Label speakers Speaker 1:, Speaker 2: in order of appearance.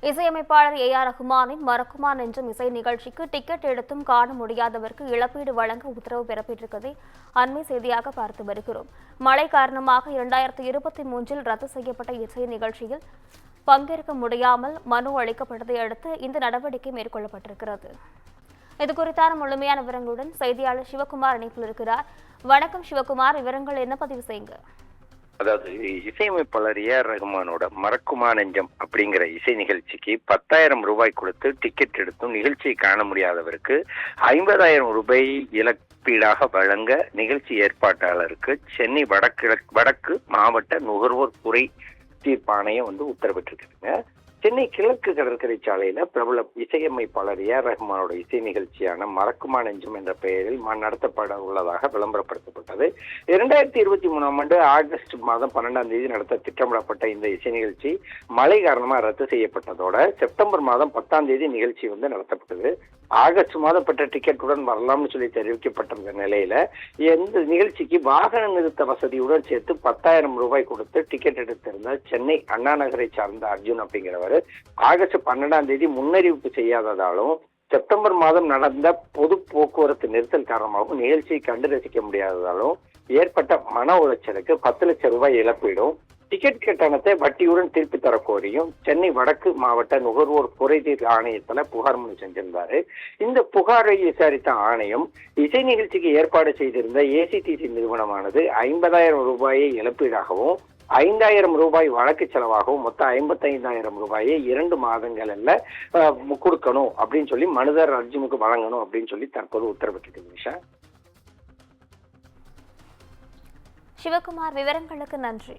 Speaker 1: இசையமைப்பாளர் ஏ.ஆர். ரஹ்மானின் மறக்குமா நெஞ்சம் இசை நிகழ்ச்சிக்கு டிக்கெட் எடுத்தும் காண முடியாதவருக்கு இழப்பீடு வழங்க உத்தரவு பிறப்பித்திருப்பதை அண்மை செய்தியாக பார்த்து வருகிறோம். மழை காரணமாக 2023 ரத்து செய்யப்பட்ட இசை நிகழ்ச்சியில் பங்கேற்க முடியாமல் மனு அளிக்கப்பட்டதை அடுத்து இந்த நடவடிக்கை மேற்கொள்ளப்பட்டிருக்கிறது. இதுகுறித்தான முழுமையான விவரங்களுடன் செய்தியாளர் சிவகுமார் இணைப்பில் இருக்கிறார். வணக்கம் சிவகுமார், விவரங்கள் என்ன பதிவு செய்யுங்க.
Speaker 2: அதாவது இசையமைப்பாளர் ஏ.ஆர். ரஹ்மானோட மறக்குமா நெஞ்சம் அப்படிங்கிற இசை நிகழ்ச்சிக்கு 10,000 ரூபாய் கொடுத்து டிக்கெட் எடுத்தும் நிகழ்ச்சியை காண முடியாதவருக்கு 50,000 ரூபாய் இழப்பீடாக வழங்க நிகழ்ச்சி ஏற்பாட்டாளருக்கு சென்னை வடக்கு மாவட்ட நுகர்வோர் குறை தீர்ப்பாணையம் உத்தரவிட்டிருக்குதுங்க. சென்னை கிழக்கு கடற்கரை சாலையில பிரபல இசையமைப்பாளர் ஏ.ஆர். ரஹ்மானோட இசை நிகழ்ச்சியான மறக்குமா நெஞ்சம் என்ற பெயரில் நடத்தப்பட உள்ளதாக விளம்பரப்படுத்தப்பட்டது. 2023 ஆண்டு ஆகஸ்ட் மாதம் 12ஆம் தேதி நடத்த திட்டமிடப்பட்ட இந்த இசை நிகழ்ச்சி மழை காரணமாக ரத்து செய்யப்பட்டதோட செப்டம்பர் மாதம் 10ஆம் தேதி நிகழ்ச்சி நடத்தப்பட்டது. ஆகஸ்ட் மாதம் பெற்ற டிக்கெட்டுடன் வரலாம்னு சொல்லி தெரிவிக்கப்பட்டிருந்த நிலையில இந்த நிகழ்ச்சிக்கு வாகன நிறுத்த வசதியுடன் சேர்த்து 10,000 ரூபாய் கொடுத்து டிக்கெட் எடுத்திருந்த சென்னை அண்ணா நகரை சார்ந்த அர்ஜுன் அப்படிங்கிறவர் ஆகஸ்ட் 12ஆம் தேதி முன்னறிவிப்பு செய்யாததாலும் செப்டம்பர் மாதம் நடந்த பொது போக்குவரத்து நிறுத்தல் காரணமாகவும் நிகழ்ச்சியை கண்டு ரசிக்க முடியாததாலும் ஏற்பட்ட மன உளைச்சலுக்கு 10 லட்சம் ரூபாய் இழப்பீடும் டிக்கெட் கட்டணத்தை வட்டியுடன் திருப்பி தரக்கோரியும் சென்னை வடக்கு மாவட்ட நுகர்வோர் குறைதீர் ஆணையத்துல புகார் மனு செஞ்சிருந்தாரு. இந்த புகாரை விசாரித்த ஆணையம் இசை நிகழ்ச்சிக்கு ஏற்பாடு செய்திருந்த ஏசிடிசி நிறுவனமானது 50,000 ரூபாயை இழப்பீடாகவும் 5,000 ரூபாய் வழக்கு செலவாகவும் மொத்தம் 55,000 ரூபாயை 2 மாதங்கள்ல கொடுக்கணும் அப்படின்னு சொல்லி மனுதாரர் அர்ஜுனுக்கு வழங்கணும் அப்படின்னு சொல்லி தற்போது உத்தரவிட்டிருக்கு. நிஷா.
Speaker 1: சிவகுமார், விவரங்களுக்கு நன்றி.